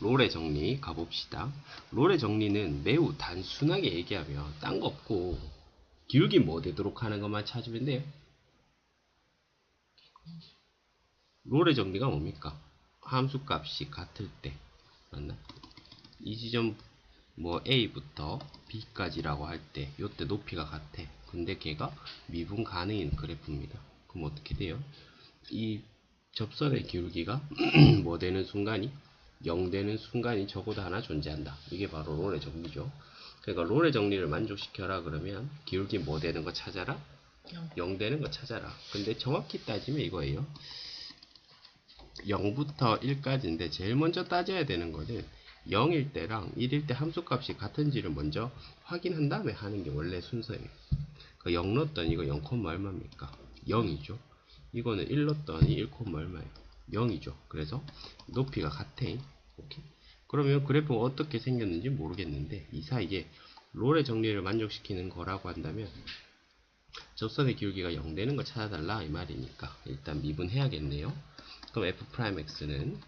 롤의 정리 가봅시다. 롤의 정리는 매우 단순하게 얘기하면 딴 거 없고 기울기 뭐 되도록 하는 것만 찾으면 돼요. 롤의 정리가 뭡니까? 함수 값이 같을 때 맞나? 이 지점 뭐 A부터 B까지라고 할 때 요때 높이가 같아. 근데 걔가 미분 가능인 그래프입니다. 그럼 어떻게 돼요? 이 접선의 기울기가 뭐 되는 순간이 0 되는 순간이 적어도 하나 존재한다. 이게 바로 롤의 정리죠. 그러니까 롤의 정리를 만족시켜라 그러면 기울기 뭐 되는 거 찾아라? 0 되는 거 찾아라. 근데 정확히 따지면 이거예요. 0부터 1까지인데 제일 먼저 따져야 되는 거는 0일 때랑 1일 때 함수값이 같은지를 먼저 확인한 다음에 하는 게 원래 순서예요. 그 0 넣었더니 이거 0, 얼마입니까? 0이죠. 이거는 1 넣었더니 1, 얼마예요? 0이죠. 그래서 높이가 같아. 오케이. 그러면 그래프가 어떻게 생겼는지 모르겠는데 이 사이에 롤의 정리를 만족시키는 거라고 한다면 접선의 기울기가 0 되는 거 찾아달라 이 말이니까 일단 미분해야겠네요. 그럼 f'x는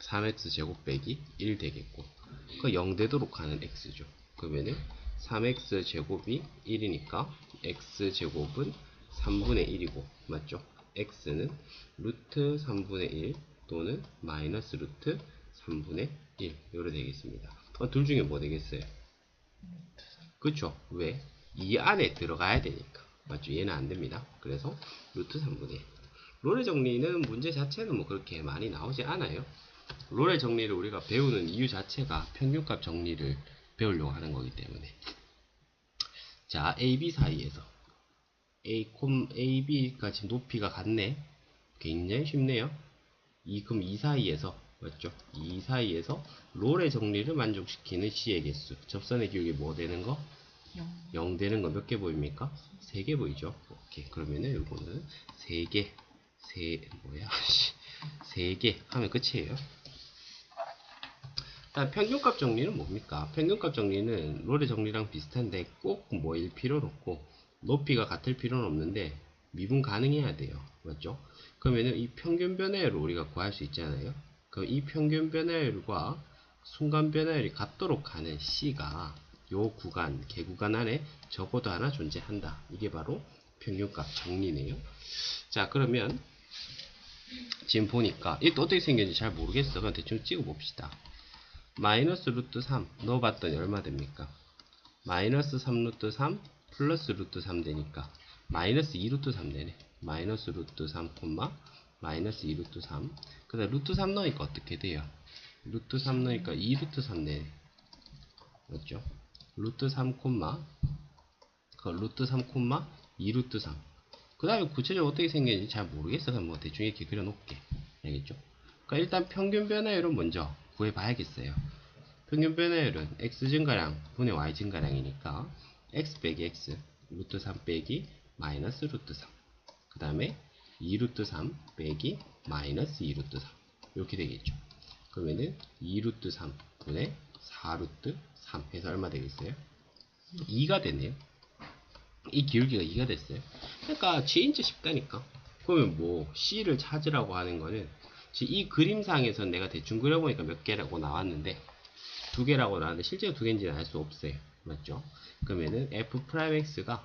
3x 제곱 빼기 1 되겠고 그 0 되도록 하는 x죠. 그러면은 3x 제곱이 1이니까 x 제곱은 3분의 1이고 맞죠? x는 루트 3분의 1 또는 마이너스 루트 3분의 1 요래 되겠습니다. 둘 중에 뭐 되겠어요? 그쵸? 왜? 이 안에 들어가야 되니까 맞죠? 얘는 안 됩니다. 그래서 루트 3분의 1. 롤의 정리는 문제 자체는 뭐 그렇게 많이 나오지 않아요. 롤의 정리를 우리가 배우는 이유 자체가 평균값 정리를 배우려고 하는 거기 때문에. 자, AB 사이에서 AB가 지금 높이가 같네. 굉장히 쉽네요. 그럼 이 사이에서 맞죠? 이 사이에서 롤의 정리를 만족시키는 C의 개수. 접선의 기울기 뭐 되는 거? 0 되는 거 몇 개 보입니까? 3개 보이죠? 오케이. 그러면은 이거는 3개. 3개 하면 끝이에요. 평균값 정리는 뭡니까? 평균값 정리는 롤의 정리랑 비슷한데 꼭 뭐일 필요는 없고 높이가 같을 필요는 없는데 미분 가능해야 돼요. 맞죠? 그러면은 이 평균 변화율을 우리가 구할 수 있잖아요. 그럼 이 평균 변화율과 순간 변화율이 같도록 하는 C가 요 구간, 개구간 안에 적어도 하나 존재한다. 이게 바로 평균값 정리네요. 자, 그러면 지금 보니까 이게 어떻게 생겼는지 잘 모르겠어. 그냥 대충 찍어 봅시다. 마이너스 루트 3 넣어봤더니 얼마 됩니까? 마이너스 3 루트 3 플러스 루트 3 되니까 마이너스 2 루트 3 되네. 마이너스 루트 3 콤마 마이너스 2 루트 3. 그 다음 루트 3 넣으니까 어떻게 돼요? 루트 3 넣으니까 2 루트 3 되네. 맞죠? 루트 3 콤마 루트 3 콤마 2 루트 3. 그 다음에 구체적으로 어떻게 생겼는지 잘 모르겠어. 그냥 뭐 대충 이렇게 그려놓을게. 알겠죠? 그러니까 일단 평균 변화율은 먼저 구해봐야겠어요. 평균 변화율은 x 증가량 분의 y 증가량이니까 x 빼기 x 루트 3 빼기 마이너스 루트 3. 그 다음에 2 루트 3 빼기 마이너스 2 루트 3 이렇게 되겠죠. 그러면은 2 루트 3 분의 4 루트 3 해서 얼마 되겠어요? 2가 되네요. 이 기울기가 2가 됐어요. 그러니까 진짜 쉽다니까. 그러면 뭐 C를 찾으라고 하는 거는 이 그림상에서 내가 대충 그려보니까 몇 개라고 나왔는데 2개라고 나왔는데 실제로 2개인지는 알 수 없어요. 맞죠? 그러면은 f'x가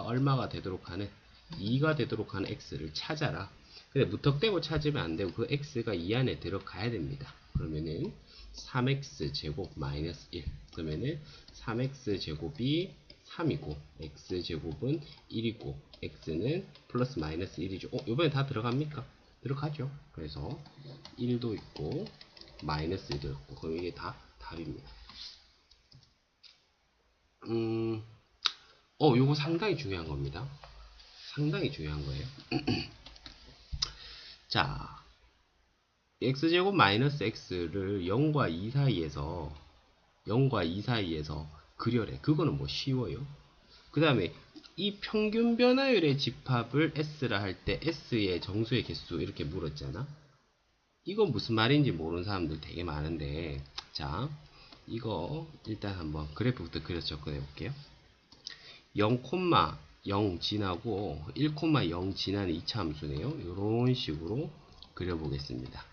얼마가 되도록 하는 2가 되도록 하는 x를 찾아라. 근데 무턱대고 찾으면 안 되고 그 x가 이 안에 들어가야 됩니다. 그러면은 3x 제곱 마이너스 1. 그러면은 3x 제곱이 3이고 x 제곱은 1이고 x는 플러스 마이너스 1이죠. 이번에 다 들어갑니까? 들어가죠. 그래서 1도 있고 마이너스 1도 있고 그럼 이게 다 답입니다. 요거 상당히 중요한 겁니다. 상당히 중요한 거예요. 자, x제곱 마이너스 x를 0과 2 사이에서 그려래. 그거는 뭐 쉬워요. 그 다음에 이 평균 변화율의 집합을 S라 할 때 S의 정수의 개수 이렇게 물었잖아. 이건 무슨 말인지 모르는 사람들 되게 많은데 자 이거 일단 한번 그래프부터 그려서 접근해 볼게요. 0,0 지나고 1,0 지나는 2차 함수네요. 이런 식으로 그려보겠습니다.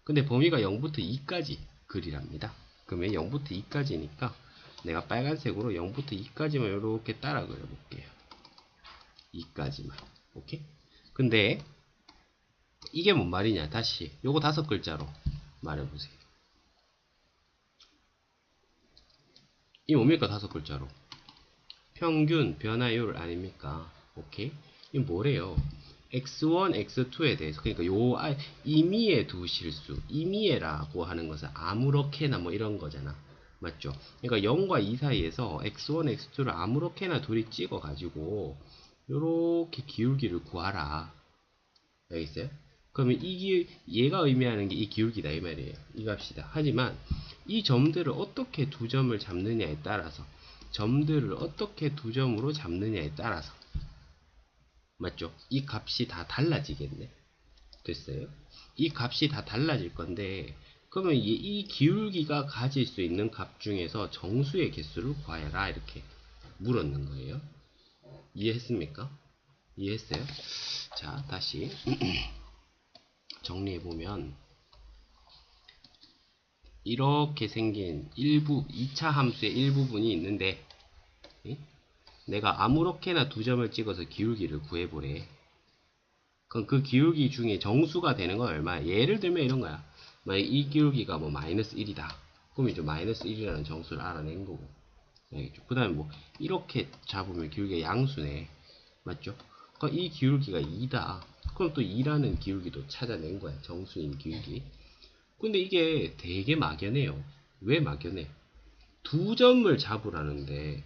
근데 범위가 0부터 2까지 그리랍니다. 그러면 0부터 2까지니까 내가 빨간색으로 0부터 2까지만 이렇게 따라 그려볼게요. 2까지만. 오케이? 근데 이게 뭔 말이냐? 다시 요거 5글자로 말해보세요. 이 뭡니까? 5글자로 평균 변화율 아닙니까? 오케이? 이 뭐래요? x1, x2에 대해서, 그러니까 임의의 두 실수, 임의라고 하는 것은 아무렇게나 뭐 이런 거잖아. 맞죠? 그러니까 0과 2 사이에서 x1, x2를 아무렇게나 둘이 찍어 가지고 요렇게 기울기를 구하라. 알겠어요? 그러면 얘가 의미하는 게 이 기울기다 이 말이에요. 이 값이다. 하지만 이 점들을 어떻게 두 점을 잡느냐에 따라서, 점들을 어떻게 두 점으로 잡느냐에 따라서, 맞죠? 이 값이 다 달라지겠네. 됐어요? 이 값이 다 달라질 건데, 그러면 이 기울기가 가질 수 있는 값 중에서 정수의 개수를 구하여라 이렇게 물었는 거예요. 이해했습니까? 이해했어요? 자, 다시 정리해보면 이렇게 생긴 2차 함수의 일부분이 있는데, 내가 아무렇게나 두 점을 찍어서 기울기를 구해보래. 그럼 그 기울기 중에 정수가 되는 건 얼마야? 예를 들면 이런 거야. 만약 이 기울기가 뭐 마이너스 1이다. 그럼 이제 마이너스 1이라는 정수를 알아낸 거고. 알겠죠? 그 다음에 뭐 이렇게 잡으면 기울기가 양수네. 맞죠? 그럼 이 기울기가 2다. 그럼 또 2라는 기울기도 찾아낸 거야. 정수인 기울기. 근데 이게 되게 막연해요. 왜 막연해? 두 점을 잡으라는데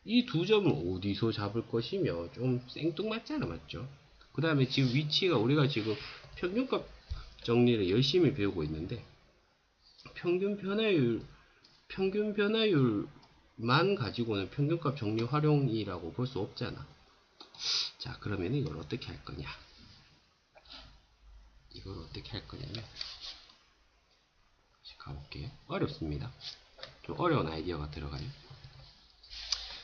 이 두 점을 어디서 잡을 것이며 좀 생뚱맞잖아. 맞죠? 그 다음에 지금 위치가 우리가 지금 평균값 정리를 열심히 배우고 있는데 평균 변화율만 가지고는 평균값 정리 활용이라고 볼 수 없잖아. 자, 그러면 이걸 어떻게 할 거냐? 이걸 어떻게 할 거냐면 가볼게요. 어렵습니다. 좀 어려운 아이디어가 들어가요.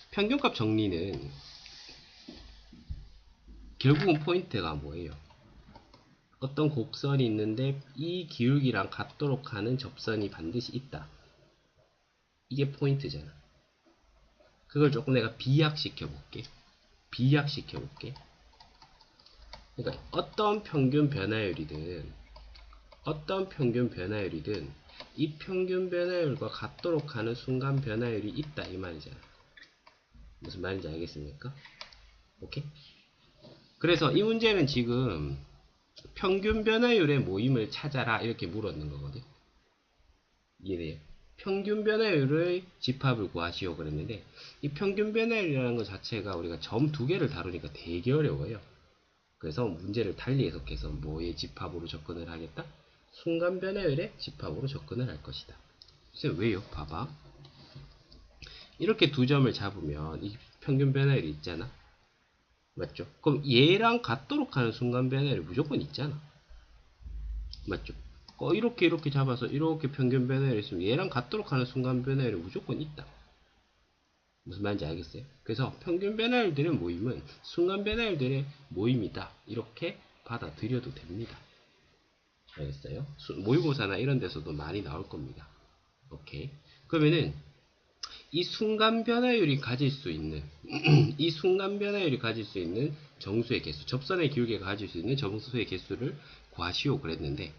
평균값 정리는 결국은 포인트가 뭐예요? 어떤 곡선이 있는데 이 기울기랑 같도록 하는 접선이 반드시 있다. 이게 포인트잖아. 그걸 조금 내가 비약시켜 볼게. 그러니까 어떤 평균 변화율이든 이 평균 변화율과 같도록 하는 순간 변화율이 있다 이 말이잖아. 무슨 말인지 알겠습니까? 오케이? 그래서 이 문제는 지금 평균 변화율의 모임을 찾아라 이렇게 물었는 거거든. 이해돼요? 평균 변화율의 집합을 구하시오 그랬는데 이 평균 변화율이라는 것 자체가 우리가 점 두 개를 다루니까 되게 어려워요. 그래서 문제를 달리 해석해서 뭐의 집합으로 접근을 하겠다? 순간 변화율의 집합으로 접근을 할 것이다. 그래서 왜요? 봐봐. 이렇게 두 점을 잡으면 이 평균 변화율이 있잖아. 맞죠? 그럼 얘랑 같도록 하는 순간 변화율이 무조건 있잖아. 맞죠? 이렇게 잡아서 이렇게 평균 변화율이 있으면 얘랑 같도록 하는 순간 변화율이 무조건 있다. 무슨 말인지 알겠어요? 그래서 평균 변화율들의 모임은 순간 변화율들의 모임이다. 이렇게 받아들여도 됩니다. 알겠어요? 모의고사나 이런 데서도 많이 나올 겁니다. 오케이. 그러면은 이 순간 변화율이 가질 수 있는 정수의 개수, 접선의 기울기가 가질 수 있는 정수의 개수를 구하시오 그랬는데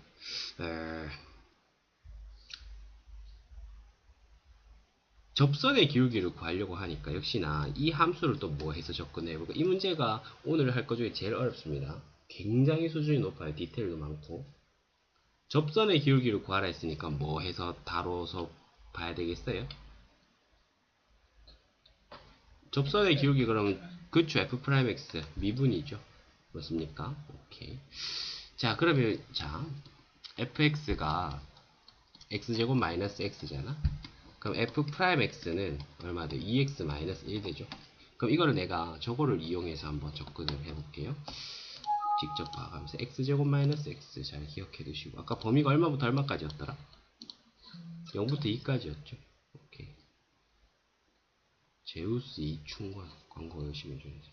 접선의 기울기를 구하려고 하니까 역시나 이 함수를 또 뭐 해서 접근해보고, 이 문제가 오늘 할 것 중에 제일 어렵습니다. 굉장히 수준이 높아요. 디테일도 많고. 접선의 기울기를 구하라 했으니까 뭐 해서 다뤄서 봐야 되겠어요? 접선의 기울기 그러면 그쵸, f'x 미분이죠. 맞습니까? 오케이. 자, 그러면 자 fx가 x제곱 마이너스 x잖아. 그럼 f'x는 얼마 돼? 2x 마이너스 1 되죠. 그럼 이거를 내가 저거를 이용해서 한번 접근을 해볼게요. 직접 봐가면서 x제곱 마이너스 x 잘 기억해 두시고, 아까 범위가 얼마부터 얼마까지였더라? 0부터 2까지였죠. 오케이. 제우스 2충관 광고 열심히 해줘야지.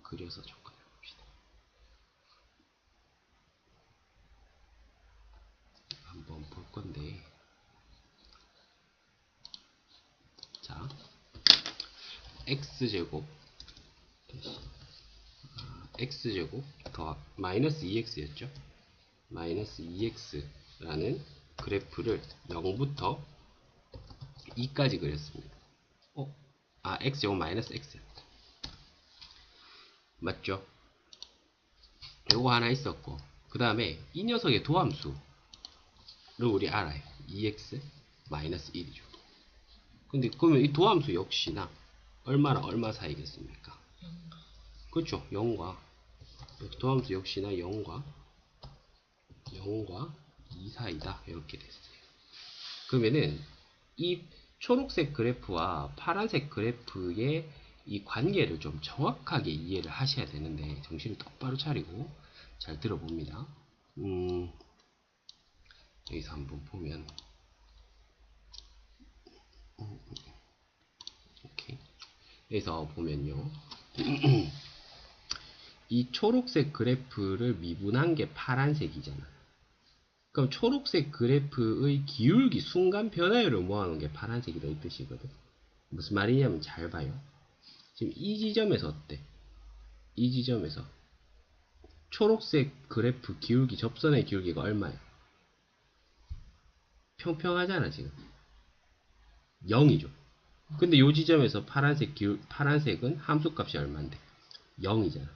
그려서 접근해 봅시다. x제곱 x제곱 더 마이너스 2x였죠. 마이너스 2x라는 그래프를 0부터 2까지 그렸습니다. x제곱 마이너스 x 맞죠? 요거 하나 있었고, 그 다음에 이 녀석의 도함수를 우리 알아요. 2x 마이너스 1이죠. 근데 그러면 이 도함수 역시나 얼마랑 얼마 사이겠습니까? 그렇죠. 0과 도함수 역시나 0과 2 사이다. 이렇게 됐어요. 그러면은 이 초록색 그래프와 파란색 그래프의 이 관계를 좀 정확하게 이해를 하셔야 되는데, 정신을 똑바로 차리고 잘 들어봅니다. 여기서 한번 보면 오케이. 여기서 보면요. 이 초록색 그래프를 미분한 게 파란색이잖아. 그럼 초록색 그래프의 기울기 순간 변화율을 모아놓은 게 파란색이다 이 뜻이거든. 무슨 말이냐면 잘 봐요. 지금 이 지점에서 어때? 이 지점에서 초록색 그래프 기울기, 접선의 기울기가 얼마야? 평평하잖아 지금. 0이죠. 근데 이 지점에서 파란색은 함수값이 얼마인데? 0이잖아.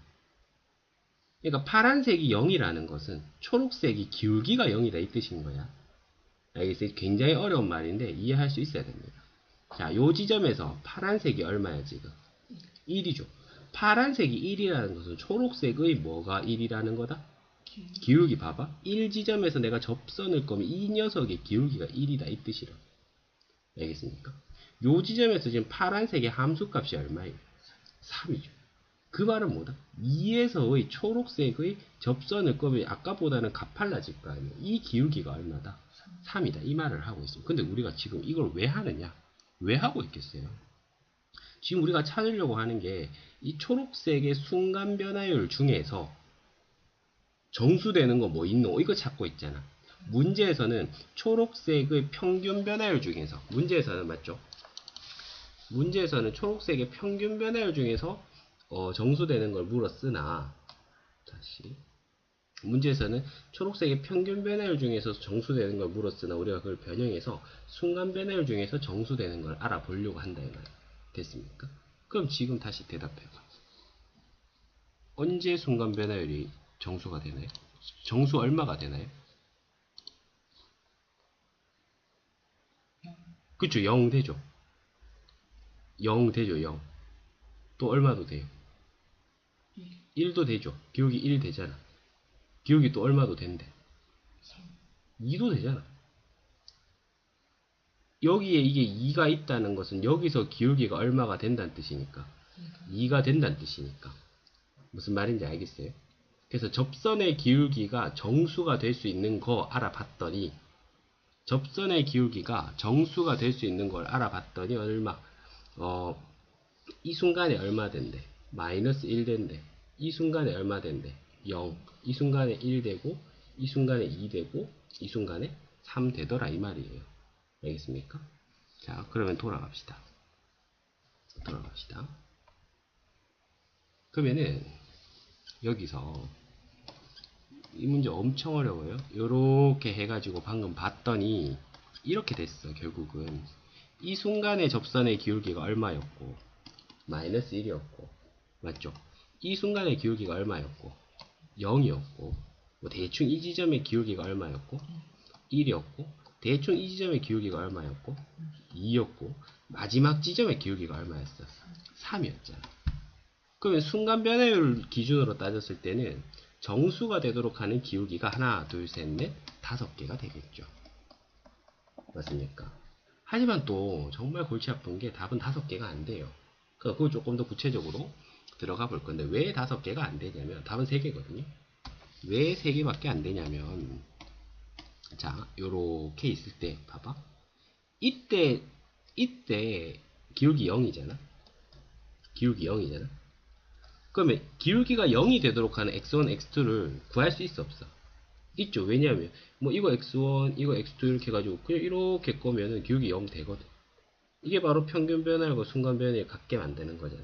그러니까 파란색이 0이라는 것은 초록색이 기울기가 0이다 이 뜻인 거야. 알겠어요? 굉장히 어려운 말인데 이해할 수 있어야 됩니다. 자, 요 지점에서 파란색이 얼마야 지금? 1이죠. 파란색이 1이라는 것은 초록색의 뭐가 1이라는 거다? 기울기 봐봐. 1 지점에서 내가 접선을 거면 이 녀석의 기울기가 1이다 이 뜻이라. 알겠습니까? 요 지점에서 지금 파란색의 함수값이 얼마예요? 3이죠. 그 말은 뭐다? 2에서의 초록색의 접선을 끄면 아까보다는 가팔라질 거 아니에요. 이 기울기가 얼마다? 3이다. 이 말을 하고 있습니다. 근데 우리가 지금 이걸 왜 하느냐? 왜 하고 있겠어요? 지금 우리가 찾으려고 하는 게 이 초록색의 순간 변화율 중에서 정수되는 거 뭐 있노? 이거 찾고 있잖아. 문제에서는 초록색의 평균 변화율 중에서, 문제에서는 맞죠? 문제에서는 초록색의 평균 변화율 중에서 정수되는 걸 물었으나, 다시 문제에서는 초록색의 평균 변화율 중에서 정수되는 걸 물었으나 우리가 그걸 변형해서 순간 변화율 중에서 정수되는 걸 알아보려고 한다 이 말. 됐습니까? 그럼 지금 다시 대답해봐. 언제 순간 변화율이 정수가 되나요? 정수 얼마가 되나요? 그쵸, 0 되죠. 0 되죠, 0. 또 얼마도 돼요? 1도 되죠. 기울기 1 되잖아. 기울기 또 얼마도 된대? 2도 되잖아. 여기에 이게 2가 있다는 것은 여기서 기울기가 얼마가 된다는 뜻이니까. 2가 된다는 뜻이니까. 무슨 말인지 알겠어요? 그래서 접선의 기울기가 정수가 될 수 있는 거 알아봤더니, 접선의 기울기가 정수가 될 수 있는 걸 알아봤더니 얼마? 이 순간에 얼마 된대? 마이너스 1 된대. 이 순간에 얼마 된대? 0. 이 순간에 1 되고, 이 순간에 2 되고, 이 순간에 3 되더라 이 말이에요. 알겠습니까? 자, 그러면 돌아갑시다. 그러면은 여기서 이 문제 엄청 어려워요. 요렇게 해가지고 방금 봤더니 이렇게 됐어. 결국은 이 순간의 접선의 기울기가 얼마였고, 마이너스 1이었고, 맞죠? 이 순간의 기울기가 얼마였고, 0이었고, 뭐 대충 이 지점의 기울기가 얼마였고, 1이었고, 대충 이 지점의 기울기가 얼마였고, 2였고, 마지막 지점의 기울기가 얼마였어? 3이었잖아. 그러면 순간 변화율 기준으로 따졌을 때는 정수가 되도록 하는 기울기가 하나, 둘, 셋, 넷, 5개가 되겠죠. 맞습니까? 하지만 또 정말 골치 아픈 게 답은 5개가 안 돼요. 그걸 조금 더 구체적으로 들어가 볼 건데, 왜 5개가 안 되냐면 답은 3개거든요. 왜 3개밖에 안 되냐면, 자, 요렇게 있을 때 봐봐. 이때 기울기 0이잖아. 그러면 기울기가 0이 되도록 하는 x1, x2를 구할 수 있어 없어? 있죠. 왜냐하면 뭐 이거 x1, 이거 x2 이렇게 해가지고 그냥 이렇게 꺼면은 기울기 0 되거든. 이게 바로 평균 변화율과 순간 변화율을 같게 만드는 거잖아.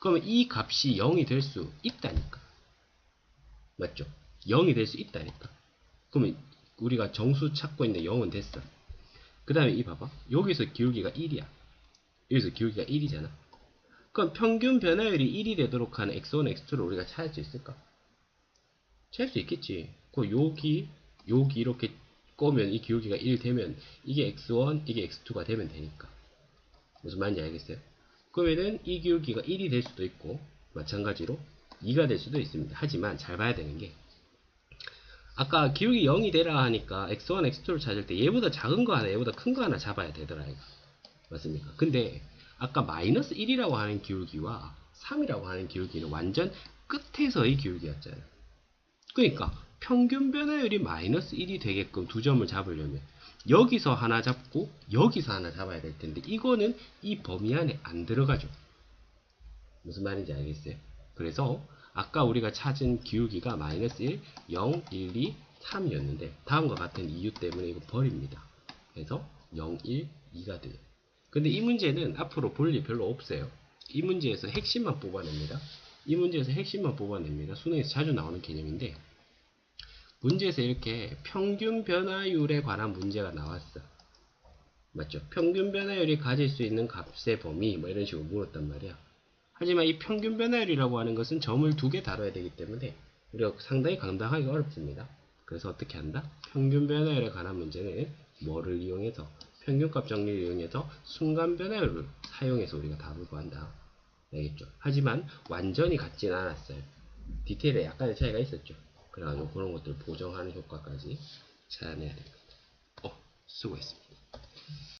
그러면 이 값이 0이 될 수 있다니까. 맞죠? 0이 될 수 있다니까. 그러면 우리가 정수 찾고 있는데 0은 됐어. 그 다음에 이 봐봐. 여기서 기울기가 1이야. 여기서 기울기가 1이잖아. 그럼 평균 변화율이 1이 되도록 하는 x1, x2를 우리가 찾을 수 있을까? 찾을 수 있겠지. 그 여기 이렇게 꼬면 이 기울기가 1 되면 이게 x1, 이게 x2가 되면 되니까. 무슨 말인지 알겠어요? 그러면은 이 기울기가 1이 될 수도 있고 마찬가지로 2가 될 수도 있습니다. 하지만 잘 봐야 되는 게 아까 기울기 0이 되라 하니까 x1, x2를 찾을 때 얘보다 작은 거 하나, 얘보다 큰 거 하나 잡아야 되더라 이거. 맞습니까? 근데 아까 마이너스 1이라고 하는 기울기와 3이라고 하는 기울기는 완전 끝에서의 기울기였잖아요. 그러니까 평균 변화율이 마이너스 1이 되게끔 두 점을 잡으려면 여기서 하나 잡고 여기서 하나 잡아야 될 텐데 이거는 이 범위 안에 안 들어가죠. 무슨 말인지 알겠어요? 그래서 아까 우리가 찾은 기울기가 마이너스 1, 0, 1, 2, 3이었는데 다음과 같은 이유 때문에 이거 버립니다. 그래서 0, 1, 2가 돼요. 근데 이 문제는 앞으로 볼 일 별로 없어요. 이 문제에서 핵심만 뽑아냅니다. 이 문제에서 핵심만 뽑아냅니다. 수능에서 자주 나오는 개념인데 문제에서 이렇게 평균 변화율에 관한 문제가 나왔어. 맞죠? 평균 변화율이 가질 수 있는 값의 범위 뭐 이런 식으로 물었단 말이야. 하지만 이 평균 변화율이라고 하는 것은 점을 두 개 다뤄야 되기 때문에 우리가 상당히 감당하기가 어렵습니다. 그래서 어떻게 한다? 평균 변화율에 관한 문제는 뭐를 이용해서 평균값 정리를 이용해서 순간 변화율을 사용해서 우리가 다루고 한다. 알겠죠? 하지만 완전히 같진 않았어요. 디테일에 약간의 차이가 있었죠. 그래가지고 그런 것들을 보정하는 효과까지 찾아내야 됩니다. 수고했습니다.